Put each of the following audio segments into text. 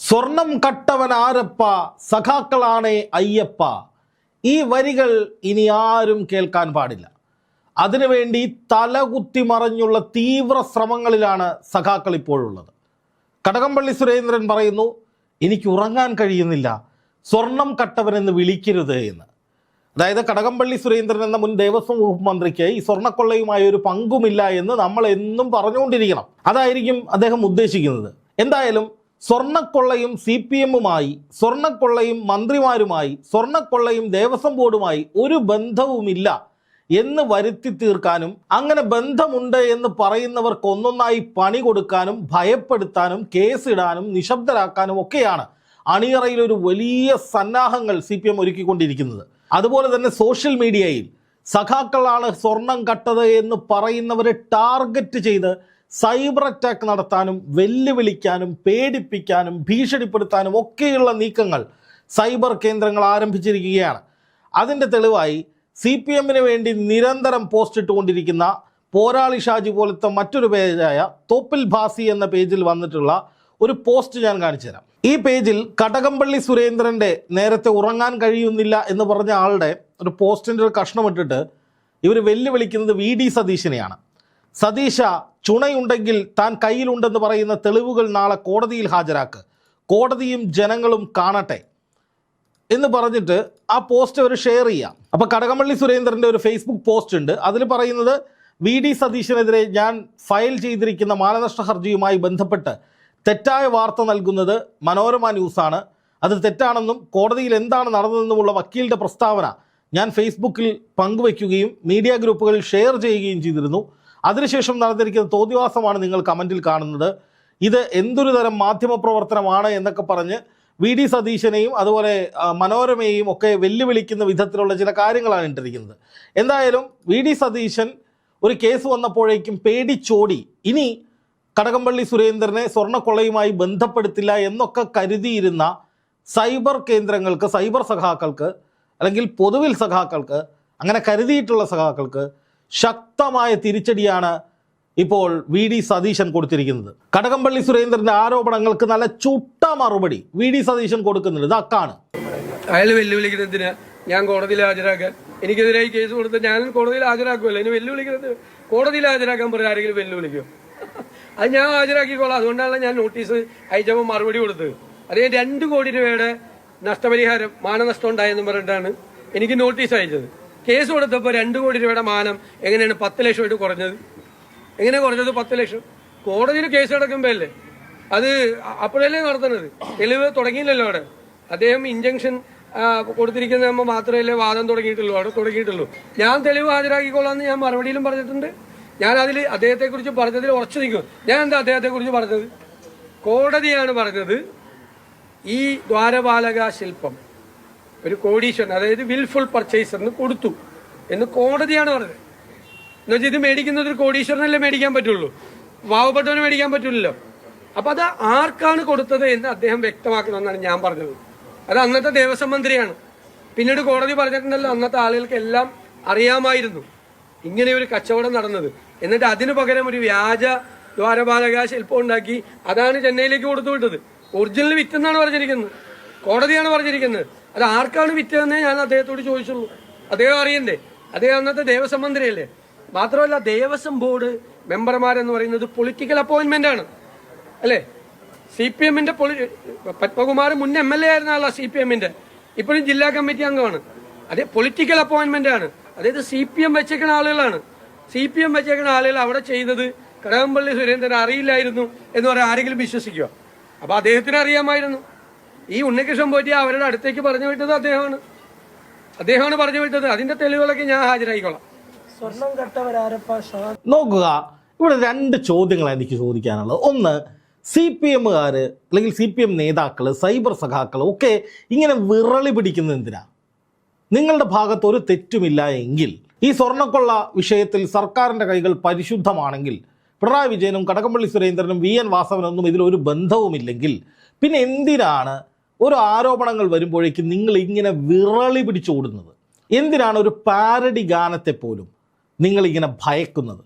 സ്വർണം കട്ടവൻ ആരപ്പ, സഖാക്കളാണേ അയ്യപ്പ. ഈ വരികൾ ഇനി ആരും കേൾക്കാൻ പാടില്ല. അതിനുവേണ്ടി തലകുത്തി മറിഞ്ഞുള്ള തീവ്ര ശ്രമങ്ങളിലാണ് സഖാക്കൾ ഇപ്പോഴുള്ളത്. കടകംപള്ളി സുരേന്ദ്രൻ പറയുന്നു, എനിക്ക് ഉറങ്ങാൻ കഴിയുന്നില്ല, സ്വർണം കട്ടവനെന്ന് വിളിക്കരുത് എന്ന്. അതായത് കടകംപള്ളി സുരേന്ദ്രൻ എന്ന മുൻ ദേവസ്വം വകുപ്പ് മന്ത്രിക്ക് ഈ സ്വർണ്ണക്കൊള്ളയുമായി ഒരു പങ്കുമില്ല എന്ന് നമ്മൾ എന്നും പറഞ്ഞുകൊണ്ടിരിക്കണം. അതായിരിക്കും അദ്ദേഹം ഉദ്ദേശിക്കുന്നത്. എന്തായാലും സ്വർണ്ണക്കൊള്ളയും CPM-മായി, സ്വർണ്ണക്കൊള്ളയും മന്ത്രിമാരുമായി, സ്വർണ്ണക്കൊള്ളയും ദേവസ്വം ബോർഡുമായി ഒരു ബന്ധവുമില്ല എന്ന് വരുത്തി തീർക്കാനും അങ്ങനെ ബന്ധമുണ്ട് എന്ന് പറയുന്നവർക്ക് ഒന്നൊന്നായി പണി കൊടുക്കാനും ഭയപ്പെടുത്താനും കേസിടാനും നിശബ്ദരാക്കാനും ഒക്കെയാണ് അണിയറയിൽ ഒരു വലിയ സന്നാഹങ്ങൾ CPM ഒരുക്കിക്കൊണ്ടിരിക്കുന്നത്. അതുപോലെ തന്നെ സോഷ്യൽ മീഡിയയിൽ സഖാക്കളാണ് സ്വർണം കട്ടത് എന്ന് പറയുന്നവരെ ടാർഗറ്റ് ചെയ്ത് സൈബർ അറ്റാക്ക് നടത്താനും വെല്ലുവിളിക്കാനും പേടിപ്പിക്കാനും ഭീഷണിപ്പെടുത്താനും ഒക്കെയുള്ള നീക്കങ്ങൾ സൈബർ കേന്ദ്രങ്ങൾ ആരംഭിച്ചിരിക്കുകയാണ്. അതിൻ്റെ തെളിവായി CPM-ന് വേണ്ടി നിരന്തരം പോസ്റ്റ് ഇട്ടുകൊണ്ടിരിക്കുന്ന പോരാളി ഷാജി പോലത്തെ മറ്റൊരു പേജായ തോപ്പിൽ ഭാസി എന്ന പേജിൽ വന്നിട്ടുള്ള ഒരു പോസ്റ്റ് ഞാൻ കാണിച്ചു തരാം. ഈ പേജിൽ കടകംപള്ളി സുരേന്ദ്രൻ്റെ നേരത്തെ ഉറങ്ങാൻ കഴിയുന്നില്ല എന്ന് പറഞ്ഞ ആളുടെ ഒരു പോസ്റ്റിൻ്റെ ഒരു കഷ്ണം ഇട്ടിട്ട് ഇവർ വെല്ലുവിളിക്കുന്നത് VD സതീശനെയാണ്. സതീശ, ചുണയുണ്ടെങ്കിൽ താൻ കയ്യിലുണ്ടെന്ന് പറയുന്ന തെളിവുകൾ നാളെ കോടതിയിൽ ഹാജരാക്ക്, കോടതിയും ജനങ്ങളും കാണട്ടെ എന്ന് പറഞ്ഞിട്ട് ആ പോസ്റ്റ് അവർ ഷെയർ ചെയ്യാം. അപ്പോൾ കടകംപള്ളി സുരേന്ദ്രൻ്റെ ഒരു ഫേസ്ബുക്ക് പോസ്റ്റ് ഉണ്ട്. അതിൽ പറയുന്നത്, VD സതീശനെതിരെ ഞാൻ ഫയൽ ചെയ്തിരിക്കുന്ന മാനനഷ്ട ഹർജിയുമായി ബന്ധപ്പെട്ട് തെറ്റായ വാർത്ത നൽകുന്നത് മനോരമ ന്യൂസാണ്. അത് തെറ്റാണെന്നും കോടതിയിൽ എന്താണ് നടന്നതെന്നുമുള്ള വക്കീലിൻ്റെ പ്രസ്താവന ഞാൻ ഫേസ്ബുക്കിൽ പങ്കുവയ്ക്കുകയും മീഡിയ ഗ്രൂപ്പുകളിൽ ഷെയർ ചെയ്യുകയും ചെയ്തിരുന്നു. അതിനുശേഷം നടന്നിരിക്കുന്ന തോന്നിവാസമാണ് നിങ്ങൾ കമൻറ്റിൽ കാണുന്നത്. ഇത് എന്തൊരു തരം മാധ്യമപ്രവർത്തനമാണ് എന്നൊക്കെ പറഞ്ഞ് VD സതീശനെയും അതുപോലെ മനോരമയെയും ഒക്കെ വെല്ലുവിളിക്കുന്ന വിധത്തിലുള്ള ചില കാര്യങ്ങളാണ് ഇട്ടിരിക്കുന്നത്. എന്തായാലും VD സതീശൻ ഒരു കേസ് വന്നപ്പോഴേക്കും പേടിച്ചോടി. ഇനി കടകംപള്ളി സുരേന്ദ്രനെ സ്വർണ്ണക്കൊള്ളയുമായി ബന്ധപ്പെടുത്തില്ല എന്നൊക്കെ കരുതിയിരുന്ന സൈബർ കേന്ദ്രങ്ങൾക്ക്, സൈബർ സഖാക്കൾക്ക്, അല്ലെങ്കിൽ പൊതുവിൽ സഖാക്കൾക്ക്, അങ്ങനെ കരുതിയിട്ടുള്ള സഖാക്കൾക്ക് ശക്തമായ തിരിച്ചടിയാണ് ഇപ്പോൾ VD സതീശൻ കൊടുത്തിരിക്കുന്നത്. കടകംപള്ളി സുരേന്ദ്രന്റെ ആരോപണങ്ങൾക്ക് നല്ല ചുട്ട മറുപടി VD സതീശൻ കൊടുക്കുന്നുണ്ട്. ഇതാക്കാണ്. അയാൾ വെല്ലുവിളിക്കുന്നതിന് ഞാൻ കോടതിയിൽ ഹാജരാക്കാൻ, എനിക്കെതിരായി കേസ് കൊടുത്ത് ഞാൻ കോടതിയിൽ ഹാജരാക്കുമല്ലോ. ഇനി വെല്ലുവിളിക്കുന്നത് കോടതിയിൽ ഹാജരാക്കാൻ പറഞ്ഞ ആരെങ്കിലും വെല്ലുവിളിക്കും? അത് ഞാൻ ഹാജരാക്കിക്കോളാം. അതുകൊണ്ടാണ് ഞാൻ നോട്ടീസ് അയച്ചപ്പോൾ മറുപടി കൊടുത്തത്. അതേ 2 കോടി രൂപയുടെ നഷ്ടപരിഹാരം, മാനനഷ്ടം ഉണ്ടായെന്ന് പറഞ്ഞിട്ടാണ് എനിക്ക് നോട്ടീസ് അയച്ചത്. കേസ് കൊടുത്തപ്പോൾ 2 കോടി രൂപയുടെ മാനം എങ്ങനെയാണ് 10 ലക്ഷമായിട്ട് കുറഞ്ഞത്? എങ്ങനെ കുറഞ്ഞത്? 10 ലക്ഷം കോടതിയിൽ കേസ് അടക്കുമ്പോൾ അല്ലേ അത്, അപ്പോഴല്ലേ നടത്തുന്നത്? തെളിവ് തുടങ്ങിയില്ലല്ലോ അവിടെ. അദ്ദേഹം ഇഞ്ചക്ഷൻ കൊടുത്തിരിക്കുന്നതാകുമ്പോൾ മാത്രമല്ലേ വാദം തുടങ്ങിയിട്ടുള്ളൂ, അവിടെ തുടങ്ങിയിട്ടുള്ളൂ. ഞാൻ തെളിവ് ഹാജരാക്കിക്കൊള്ളാമെന്ന് ഞാൻ മറുപടിയിലും പറഞ്ഞിട്ടുണ്ട്. ഞാൻ അതിൽ അദ്ദേഹത്തെക്കുറിച്ച് പറഞ്ഞതിൽ ഉറച്ചു നിൽക്കും. ഞാൻ എന്താ അദ്ദേഹത്തെക്കുറിച്ച് പറഞ്ഞത്? കോടതിയാണ് പറഞ്ഞത് ഈ ദ്വാരപാലക ശില്പം ഒരു കോടീശ്വരൻ, അതായത് വിൽഫുൾ പർച്ചേസറിന് കൊടുത്തു എന്ന് കോടതിയാണ് പറഞ്ഞത്. എന്നുവെച്ചാൽ ഇത് മേടിക്കുന്നത് ഒരു കോടീശ്വരനല്ലേ മേടിക്കാൻ പറ്റുള്ളൂ, പാവപ്പെട്ടവന് മേടിക്കാൻ പറ്റില്ലല്ലോ. അപ്പം അത് ആർക്കാണ് കൊടുത്തത് എന്ന് അദ്ദേഹം വ്യക്തമാക്കണമെന്നാണ് ഞാൻ പറഞ്ഞത്. അത് അന്നത്തെ ദേവസ്വം മന്ത്രിയാണ്. പിന്നീട് കോടതി പറഞ്ഞിട്ടുണ്ടല്ലോ, അന്നത്തെ ആളുകൾക്ക് എല്ലാം അറിയാമായിരുന്നു ഇങ്ങനെ ഒരു കച്ചവടം നടന്നത്. എന്നിട്ട് അതിനു പകരം ഒരു വ്യാജ ദ്വാരപാലക ശില്പം ഉണ്ടാക്കി അതാണ് ചെന്നൈയിലേക്ക് കൊടുത്തു വിട്ടത്. ഒറിജിനൽ വിറ്റെന്നാണ് പറഞ്ഞിരിക്കുന്നത്, കോടതിയാണ് പറഞ്ഞിരിക്കുന്നത്. അത് ആർക്കാണ് വിറ്റതെന്നേ ഞാൻ അദ്ദേഹത്തോട് ചോദിച്ചുള്ളൂ. അദ്ദേഹം അറിയണ്ടേ? അദ്ദേഹം അന്നത്തെ ദേവസ്വം മന്ത്രിയല്ലേ. മാത്രമല്ല, ദേവസ്വം ബോർഡ് മെമ്പർമാരെന്ന് പറയുന്നത് പൊളിറ്റിക്കൽ അപ്പോയിന്റ്മെന്റ് ആണ് അല്ലേ? CPM-ന്റെ പത്മകുമാർ മുൻ MLA ആയിരുന്ന ആളാണ് CPM-ന്റെ, ഇപ്പോഴും ജില്ലാ കമ്മിറ്റി അംഗമാണ്. അതേ പൊളിറ്റിക്കൽ അപ്പോയിന്റ്മെന്റ് ആണ്. അതായത് CPM വെച്ചേക്കുന്ന ആളുകളാണ്. CPM വെച്ചേക്കുന്ന ആളുകൾ അവിടെ ചെയ്തത് കടകംപള്ളി സുരേന്ദ്രൻ അറിയില്ലായിരുന്നു എന്ന് പറയാൻ ആരെങ്കിലും വിശ്വസിക്കുക? അപ്പൊ അദ്ദേഹത്തിന് അറിയാമായിരുന്നു. ഈ ഉണ്ണികൃഷ്ണൻ പോറ്റി അവരുടെ അടുത്തേക്ക് പറഞ്ഞു വിട്ടത് അദ്ദേഹമാണ് പറഞ്ഞു വിട്ടത്. അതിന്റെ തെളിവുകളൊക്കെ ഞാൻ ഹാജരായിക്കോളാം. സ്വർണം കട്ടവരാരപ്പ. നോക്കുക, ഇവിടെ 2 ചോദ്യങ്ങളാണ് എനിക്ക് ചോദിക്കാനുള്ളത്. ഒന്ന്, CPM-കാർ അല്ലെങ്കിൽ CPM നേതാക്കൾ, സൈബർ സഖാക്കൾ ഒക്കെ ഇങ്ങനെ വിറളി പിടിക്കുന്നത് എന്തിനാ? നിങ്ങളുടെ ഭാഗത്ത് ഒരു തെറ്റുമില്ല എങ്കിൽ, ഈ സ്വർണ്ണക്കൊള്ള വിഷയത്തിൽ സർക്കാരിൻ്റെ കൈകൾ പരിശുദ്ധമാണെങ്കിൽ, പിണറായി വിജയനും കടകംപള്ളി സുരേന്ദ്രനും VN വാസവനൊന്നും ഇതിലൊരു ബന്ധവുമില്ലെങ്കിൽ, പിന്നെ എന്തിനാണ് ഒരു ആരോപണങ്ങൾ വരുമ്പോഴേക്കും നിങ്ങൾ ഇങ്ങനെ വിറളി പിടിച്ചോടുന്നത്? എന്തിനാണ് ഒരു പാരഡി ഗാനത്തെ പോലും നിങ്ങളിങ്ങനെ ഭയക്കുന്നത്?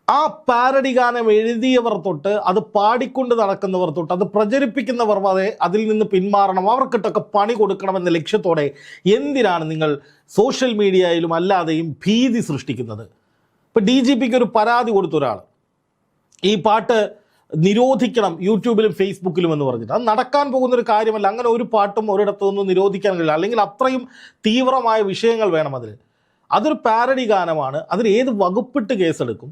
ആ പാരഡി ഗാനം എഴുതിയവർ തൊട്ട് അത് പാടിക്കൊണ്ട് നടക്കുന്നവർ തൊട്ട് അത് പ്രചരിപ്പിക്കുന്നവർ വരെ അതിൽ നിന്ന് പിന്മാറണം, അവർക്കിട്ടൊക്കെ പണി കൊടുക്കണമെന്ന ലക്ഷ്യത്തോടെ എന്തിനാണ് നിങ്ങൾ സോഷ്യൽ മീഡിയയിലും അല്ലാതെയും ഭീതി സൃഷ്ടിക്കുന്നത്? ഇപ്പോൾ DGPക്ക് ഒരു പരാതി കൊടുത്ത ഒരാൾ ഈ പാട്ട് നിരോധിക്കണം യൂട്യൂബിലും ഫേസ്ബുക്കിലും എന്ന് പറഞ്ഞിട്ട്, അത് നടക്കാൻ പോകുന്നൊരു കാര്യമല്ല. അങ്ങനെ ഒരു പാട്ടും ഒരിടത്തൊന്നും നിരോധിക്കാൻ കഴിയില്ല. അല്ലെങ്കിൽ അത്രയും തീവ്രമായ വിഷയങ്ങൾ വേണം അതിൽ. അതൊരു പാരഡി ഗാനമാണ്. അതിൽ ഏത് വകുപ്പിട്ട് കേസെടുക്കും?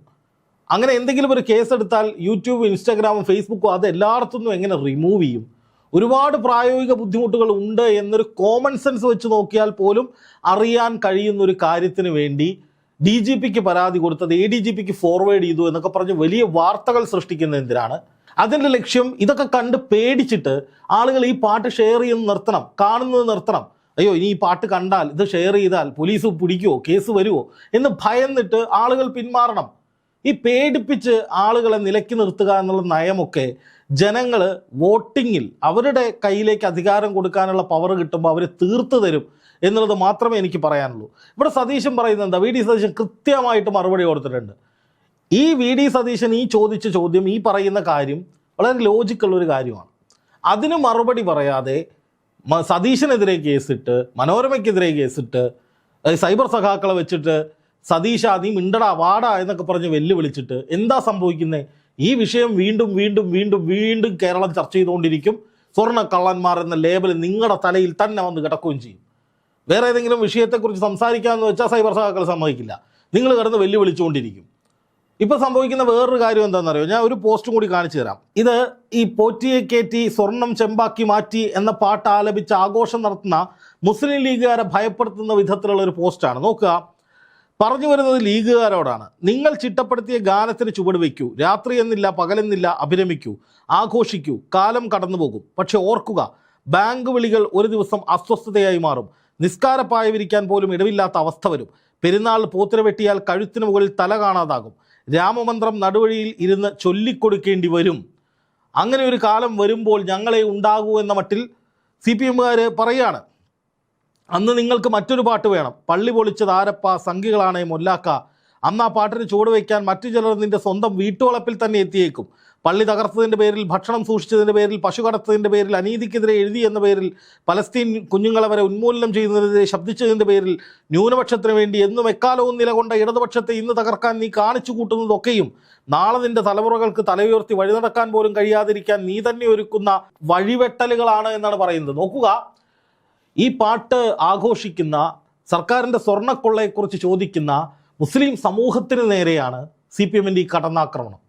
അങ്ങനെ എന്തെങ്കിലും ഒരു കേസെടുത്താൽ യൂട്യൂബ്, ഇൻസ്റ്റാഗ്രാമും ഫേസ്ബുക്കും അത് എല്ലായിടത്തുനിന്നും എങ്ങനെ റിമൂവ് ചെയ്യും? ഒരുപാട് പ്രായോഗിക ബുദ്ധിമുട്ടുകൾ ഉണ്ട് എന്നൊരു കോമൺ സെൻസ് വെച്ച് നോക്കിയാൽ പോലും അറിയാൻ കഴിയുന്നൊരു കാര്യത്തിന് വേണ്ടി DGPക്ക് പരാതി കൊടുത്തത് ADGPക്ക് ഫോർവേഡ് ചെയ്തു എന്നൊക്കെ പറഞ്ഞ് വലിയ വാർത്തകൾ സൃഷ്ടിക്കുന്ന എന്തിനാണ്? അതിൻ്റെ ലക്ഷ്യം ഇതൊക്കെ കണ്ട് പേടിച്ചിട്ട് ആളുകൾ ഈ പാട്ട് ഷെയർ ചെയ്യുന്നത് നിർത്തണം, കാണുന്നത് നിർത്തണം. അയ്യോ, ഇനി ഈ പാട്ട് കണ്ടാൽ, ഇത് ഷെയർ ചെയ്താൽ പോലീസ് പിടിക്കുമോ, കേസ് വരുമോ എന്ന് ഭയന്നിട്ട് ആളുകൾ പിന്മാറണം. ഈ പേടിപ്പിച്ച് ആളുകളെ നിലയ്ക്ക് നിർത്തുക എന്നുള്ള നയമൊക്കെ ജനങ്ങൾ വോട്ടിങ്ങിൽ അവരുടെ കയ്യിലേക്ക് അധികാരം കൊടുക്കാനുള്ള പവർ കിട്ടുമ്പോൾ അവർ തീർത്തു തരും എന്നുള്ളത് മാത്രമേ എനിക്ക് പറയാനുള്ളൂ. ഇവിടെ സതീശൻ പറയുന്നത് എന്താ? VD സതീശൻ കൃത്യമായിട്ട് മറുപടി കൊടുത്തിട്ടുണ്ട്. ഈ VD സതീശൻ ഈ ചോദിച്ച ചോദ്യം, ഈ പറയുന്ന കാര്യം വളരെ ലോജിക്കുള്ളൊരു കാര്യമാണ്. അതിന് മറുപടി പറയാതെ സതീശനെതിരെ കേസിട്ട്, മനോരമയ്ക്കെതിരെ കേസിട്ട്, സൈബർ സഖാക്കളെ വെച്ചിട്ട് സതീശ നീ മിണ്ടടാ വാടാ എന്നൊക്കെ പറഞ്ഞ് വെല്ലുവിളിച്ചിട്ട് എന്താ സംഭവിക്കുന്നത്? ഈ വിഷയം വീണ്ടും വീണ്ടും വീണ്ടും വീണ്ടും കേരളം ചർച്ച ചെയ്തുകൊണ്ടിരിക്കും. സ്വർണ്ണ കള്ളന്മാർ എന്ന ലേബൽ നിങ്ങളുടെ തലയിൽ തന്നെ വന്ന് കിടക്കുകയും ചെയ്യും. വേറെ ഏതെങ്കിലും വിഷയത്തെക്കുറിച്ച് സംസാരിക്കാമെന്ന് വെച്ചാൽ സൈബർ സഖാക്കൾ സമ്മതിക്കില്ല. നിങ്ങൾ കിടന്ന് വെല്ലുവിളിച്ചുകൊണ്ടിരിക്കും. ഇപ്പോൾ സംഭവിക്കുന്ന വേറൊരു കാര്യം എന്താണെന്നറിയോ? ഞാൻ ഒരു പോസ്റ്റും കൂടി കാണിച്ചു തരാം. ഇത് ഈ പോറ്റിയെ കയറ്റി സ്വർണം ചെമ്പാക്കി മാറ്റി എന്ന പാട്ട് ആലപിച്ച് ആഘോഷം നടത്തുന്ന മുസ്ലിം ലീഗുകാരെ ഭയപ്പെടുത്തുന്ന വിധത്തിലുള്ള ഒരു പോസ്റ്റാണ്. നോക്കുക, പറഞ്ഞു വരുന്നത് ലീഗുകാരോടാണ്. നിങ്ങൾ ചിട്ടപ്പെടുത്തിയ ഗാനത്തിന് ചുവട് വയ്ക്കൂ, രാത്രി എന്നില്ല പകലെന്നില്ല അഭിരമിക്കൂ, ആഘോഷിക്കൂ, കാലം കടന്നുപോകും. പക്ഷെ ഓർക്കുക, ബാങ്ക് വിളികൾ ഒരു ദിവസം അസ്വസ്ഥതയായി മാറും. നിസ്കാരപ്പായ വിരിക്കാൻ പോലും ഇടവില്ലാത്ത അവസ്ഥ വരും. പെരുന്നാൾ പോത്തിനെ വെട്ടിയാൽ കഴുത്തിന് മുകളിൽ തല കാണാതാകും. രാമമന്ത്രം നടുവഴിയിൽ ഇരുന്ന് ചൊല്ലിക്കൊടുക്കേണ്ടി വരും. അങ്ങനെ ഒരു കാലം വരുമ്പോൾ ഞങ്ങളെ ഉണ്ടാകൂ എന്ന മട്ടിൽ CPMകാർ പറയുകയാണ്. അന്ന് നിങ്ങൾക്ക് മറ്റൊരു പാട്ട് വേണം. പള്ളി പൊളിച്ചത് ആരപ്പ, സംഘികളാണേ മൊല്ലാക്ക. അന്ന് ആ പാട്ടിന് ചുവട് വയ്ക്കാൻ മറ്റു ചിലർ നിന്റെ സ്വന്തം വീട്ടുവളപ്പിൽ തന്നെ എത്തിയേക്കും. പള്ളി തകർത്തതിൻ്റെ പേരിൽ, ഭക്ഷണം സൂക്ഷിച്ചതിൻ്റെ പേരിൽ, പശു കടത്തതിൻ്റെ പേരിൽ, അനീതിക്കെതിരെ എഴുതി എന്ന പേരിൽ, പലസ്തീൻ കുഞ്ഞുങ്ങളെ വരെ ഉന്മൂലനം ചെയ്യുന്നതിനെതിരെ ശബ്ദിച്ചതിൻ്റെ പേരിൽ, ന്യൂനപക്ഷത്തിന് വേണ്ടി എന്നും എക്കാലവും നിലകൊണ്ട ഇടതുപക്ഷത്തെ ഇന്ന് തകർക്കാൻ നീ കാണിച്ചു കൂട്ടുന്നതൊക്കെയും നാളെ നിന്റെ തലമുറകൾക്ക് തലയുയർത്തി വഴി നടക്കാൻ പോലും കഴിയാതിരിക്കാൻ നീ തന്നെ ഒരുക്കുന്ന വഴിവെട്ടലുകളാണ് എന്നാണ് പറയുന്നത്. നോക്കുക, ഈ പാട്ട് ആഘോഷിക്കുന്ന, സർക്കാരിൻ്റെ സ്വർണ്ണക്കൊള്ളയെക്കുറിച്ച് ചോദിക്കുന്ന മുസ്ലിം സമൂഹത്തിന് നേരെയാണ് CPMൻ്റെ ഈ കടന്നാക്രമണം.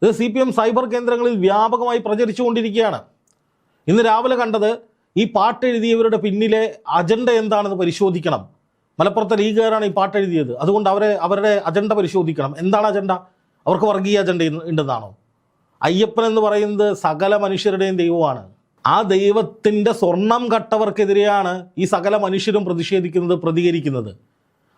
ഇത് CPM സൈബർ കേന്ദ്രങ്ങളിൽ വ്യാപകമായി പ്രചരിച്ചുകൊണ്ടിരിക്കുകയാണ്. ഇന്ന് രാവിലെ കണ്ടത്, ഈ പാട്ട് എഴുതിയവരുടെ പിന്നിലെ അജണ്ട എന്താണെന്ന് പരിശോധിക്കണം. മലപ്പുറത്തെ ലീഗുകാരാണ് ഈ പാട്ട് എഴുതിയത്, അതുകൊണ്ട് അവരുടെ അജണ്ട പരിശോധിക്കണം. എന്താണ് അജണ്ട? അവർക്ക് വർഗീയ അജണ്ട ഉണ്ടെന്നാണോ? അയ്യപ്പൻ എന്ന് പറയുന്നത് സകല മനുഷ്യരുടെയും ദൈവമാണ്. ആ ദൈവത്തിൻ്റെ സ്വർണം കട്ടവർക്കെതിരെയാണ് ഈ സകല മനുഷ്യരും പ്രതികരിക്കുന്നത്.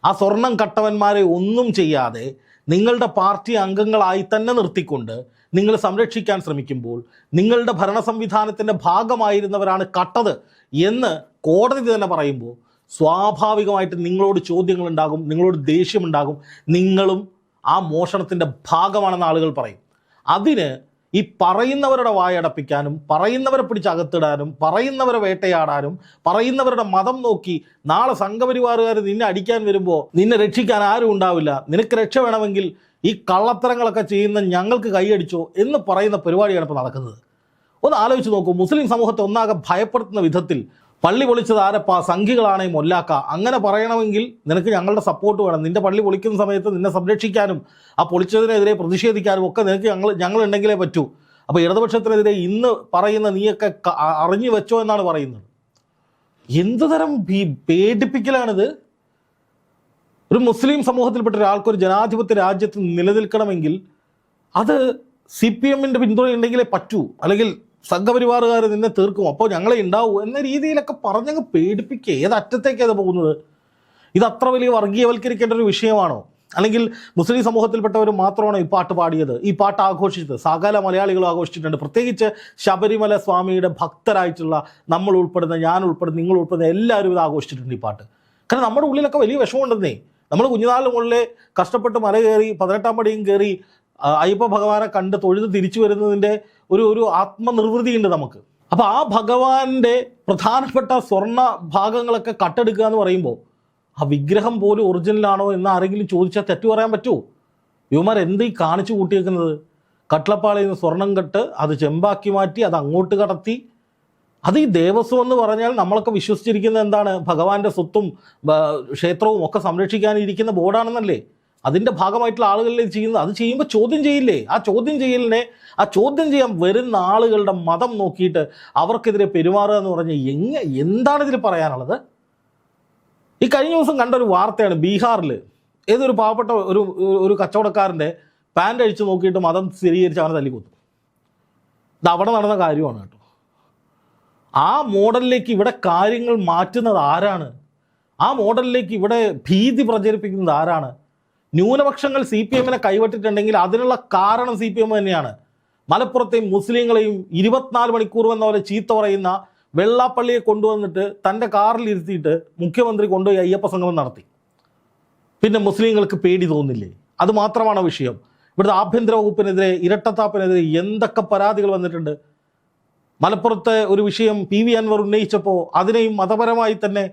ആ സ്വർണം കട്ടവന്മാരെ ഒന്നും ചെയ്യാതെ നിങ്ങളുടെ പാർട്ടി അംഗങ്ങളായി തന്നെ നിർത്തിക്കൊണ്ട് നിങ്ങൾ സംരക്ഷിക്കാൻ ശ്രമിക്കുമ്പോൾ നിങ്ങളുടെ ഭരണ സംവിധാനത്തിൻ്റെ ഭാഗമായിരുന്നവരാണ് കട്ടത് എന്ന് കോടതി തന്നെ പറയുമ്പോൾ സ്വാഭാവികമായിട്ട് നിങ്ങളോട് ചോദ്യങ്ങളുണ്ടാകും, നിങ്ങളോട് ദേഷ്യമുണ്ടാകും. നിങ്ങളും ആ മോഷണത്തിൻ്റെ ഭാഗമാണെന്ന് ആളുകൾ പറയും. അതിന് ഈ പറയുന്നവരുടെ വായടപ്പിക്കാനും, പറയുന്നവരെ പിടിച്ചകത്തിടാനും, പറയുന്നവരെ വേട്ടയാടാനും, പറയുന്നവരുടെ മതം നോക്കി നാളെ സംഘപരിവാറുകാർ നിന്നെ അടിക്കാൻ വരുമ്പോൾ നിന്നെ രക്ഷിക്കാൻ ആരും ഉണ്ടാവില്ല, നിനക്ക് രക്ഷ വേണമെങ്കിൽ ഈ കള്ളത്തരങ്ങളൊക്കെ ചെയ്യുന്ന ഞങ്ങൾക്ക് കൈയടിച്ചോ എന്ന് പറയുന്ന പരിപാടിയാണ് ഇപ്പോൾ നടക്കുന്നത്. ഒന്ന് ആലോചിച്ച് നോക്കൂ, മുസ്ലിം സമൂഹത്തെ ഒന്നാകെ ഭയപ്പെടുത്തുന്ന വിധത്തിൽ പള്ളി പൊളിച്ചത് ആരപ്പ, സംഘികളാണേ മൊല്ലാക്ക, അങ്ങനെ പറയണമെങ്കിൽ നിനക്ക് ഞങ്ങളുടെ സപ്പോർട്ട് വേണം. നിന്റെ പള്ളി പൊളിക്കുന്ന സമയത്ത് നിന്നെ സംരക്ഷിക്കാനും ആ പൊളിച്ചതിനെതിരെ പ്രതിഷേധിക്കാനും ഒക്കെ നിനക്ക് ഞങ്ങൾ ഉണ്ടെങ്കിലേ പറ്റൂ. അപ്പോൾ ഇടതുപക്ഷത്തിനെതിരെ ഇന്ന് പറയുന്ന നീയൊക്കെ അറിഞ്ഞു വെച്ചോ എന്നാണ് പറയുന്നത്. എന്തുതരം പേടിപ്പിക്കലാണിത്? ഒരു മുസ്ലിം സമൂഹത്തിൽപ്പെട്ട ഒരാൾക്കൊരു ജനാധിപത്യ രാജ്യത്ത് നിലനിൽക്കണമെങ്കിൽ അത് CPMൻ്റെ പിന്തുണ ഉണ്ടെങ്കിലേ പറ്റൂ, അല്ലെങ്കിൽ സംഘപരിവാറുകാർ നിന്നെ തീർക്കും, അപ്പോൾ ഞങ്ങളെ ഉണ്ടാവൂ എന്ന രീതിയിലൊക്കെ പറഞ്ഞങ്ങ് പേടിപ്പിക്കുക. ഏതറ്റത്തേക്കാണ് പോകുന്നത്? ഇത് അത്ര വലിയ വർഗീയവൽക്കരിക്കേണ്ട ഒരു വിഷയമാണോ? അല്ലെങ്കിൽ മുസ്ലിം സമൂഹത്തിൽപ്പെട്ടവർ മാത്രമാണോ ഈ പാട്ട് പാടിയത്, ഈ പാട്ട് ആഘോഷിച്ചത്? സകല മലയാളികളും ആഘോഷിച്ചിട്ടുണ്ട്. പ്രത്യേകിച്ച് ശബരിമല സ്വാമിയുടെ ഭക്തരായിട്ടുള്ള നമ്മൾ ഉൾപ്പെടുന്ന, ഞാൻ ഉൾപ്പെടുന്ന, നിങ്ങൾ ഉൾപ്പെടുന്ന എല്ലാവരും ഇത് ആഘോഷിച്ചിട്ടുണ്ട് ഈ പാട്ട്. കാരണം നമ്മുടെ ഉള്ളിലൊക്കെ വലിയ വിഷമമുണ്ടെന്നേ. നമ്മൾ കുഞ്ഞുനാളിന് മുകളിലെ കഷ്ടപ്പെട്ട് മല കയറി 18-ാം പടിയും കയറി അയ്യപ്പ ഭഗവാനെ കണ്ട് തൊഴുത് തിരിച്ചു വരുന്നതിൻ്റെ ഒരു ആത്മനിർവൃതിയുണ്ട് നമുക്ക്. അപ്പോൾ ആ ഭഗവാന്റെ പ്രധാനപ്പെട്ട സ്വർണ്ണ ഭാഗങ്ങളൊക്കെ കട്ടെടുക്കുക എന്ന് പറയുമ്പോൾ ആ വിഗ്രഹം പോലും ഒറിജിനലാണോ എന്ന് ആരെങ്കിലും ചോദിച്ചാൽ തെറ്റു പറയാൻ പറ്റുമോ? ഇവന്മാർ എന്ത് ഈ കാണിച്ചു കൂട്ടിയേക്കുന്നത്? കട്ടളപ്പാളയിൽ നിന്ന് സ്വർണം കെട്ട് അത് ചെമ്പാക്കി മാറ്റി അത് അങ്ങോട്ട് കടത്തി. അത് ഈ ദേവസ്വം എന്ന് പറഞ്ഞാൽ നമ്മളൊക്കെ വിശ്വസിച്ചിരിക്കുന്നത് എന്താണ്? ഭഗവാന്റെ സ്വത്തും ക്ഷേത്രവും ഒക്കെ സംരക്ഷിക്കാനിരിക്കുന്ന ബോർഡാണെന്നല്ലേ? അതിൻ്റെ ഭാഗമായിട്ടുള്ള ആളുകളിൽ ചെയ്യുന്നത്. അത് ചെയ്യുമ്പോൾ ചോദ്യം ചെയ്യില്ലേ? ആ ചോദ്യം ചെയ്യാൻ വരുന്ന ആളുകളുടെ മതം നോക്കിയിട്ട് അവർക്കെതിരെ പെരുമാറുക എന്ന് പറഞ്ഞാൽ എന്താണ് ഇതിൽ പറയാനുള്ളത്? ഈ കഴിഞ്ഞ ദിവസം കണ്ടൊരു വാർത്തയാണ്. ബീഹാറിൽ ഏതൊരു പാവപ്പെട്ട ഒരു കച്ചവടക്കാരൻ്റെ പാൻ്റ് അഴിച്ച് നോക്കിയിട്ട് മതം സ്ഥിരീകരിച്ച് അവനെ തല്ലിക്കൊന്നു. ഇത് അവിടെ നടന്ന കാര്യമാണ് കേട്ടോ. ആ മോഡലിലേക്ക് ഇവിടെ കാര്യങ്ങൾ മാറ്റുന്നത് ആരാണ്? ആ മോഡലിലേക്ക് ഇവിടെ ഭീതി പ്രചരിപ്പിക്കുന്നത് ആരാണ്? ന്യൂനപക്ഷങ്ങൾ CPM കൈവിട്ടിട്ടുണ്ടെങ്കിൽ അതിനുള്ള കാരണം CPM തന്നെയാണ്. മലപ്പുറത്തെയും മുസ്ലിങ്ങളെയും 24 മണിക്കൂർ എന്ന പോലെ ചീത്ത പറയുന്ന വെള്ളാപ്പള്ളിയെ കൊണ്ടുവന്നിട്ട് തൻ്റെ കാറിൽ ഇരുത്തിയിട്ട് മുഖ്യമന്ത്രി കൊണ്ടുപോയി അയ്യപ്പ സംഗമം നടത്തി. പിന്നെ മുസ്ലിങ്ങൾക്ക് പേടി തോന്നില്ലേ? അത് മാത്രമാണ് വിഷയം. ഇവിടുത്തെ ആഭ്യന്തര വകുപ്പിനെതിരെ, ഇരട്ടത്താപ്പിനെതിരെ എന്തൊക്കെ പരാതികൾ വന്നിട്ടുണ്ട്. മലപ്പുറത്തെ ഒരു വിഷയം PV അൻവർ ഉന്നയിച്ചപ്പോൾ അതിനെയും മതപരമായി തന്നെ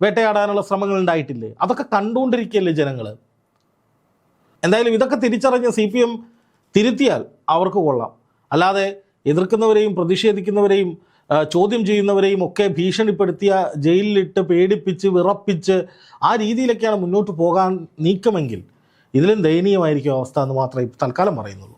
വേട്ടയാടാനുള്ള ശ്രമങ്ങൾ ഉണ്ടായിട്ടില്ലേ? അതൊക്കെ കണ്ടുകൊണ്ടിരിക്കുകയല്ലേ ജനങ്ങൾ? എന്തായാലും ഇതൊക്കെ തിരിച്ചറിഞ്ഞ CPM തിരുത്തിയാൽ അവർക്ക് കൊള്ളാം. അല്ലാതെ എതിർക്കുന്നവരെയും പ്രതിഷേധിക്കുന്നവരെയും ചോദ്യം ചെയ്യുന്നവരെയും ഒക്കെ ഭീഷണിപ്പെടുത്തിയ ജയിലിലിട്ട് പേടിപ്പിച്ച് വിറപ്പിച്ച് ആ രീതിയിലൊക്കെയാണ് മുന്നോട്ട് പോകാൻ നീക്കമെങ്കിൽ ഇതിലും ദയനീയമായിരിക്കും അവസ്ഥ എന്ന് മാത്രമേ തൽക്കാലം പറയുന്നുള്ളൂ.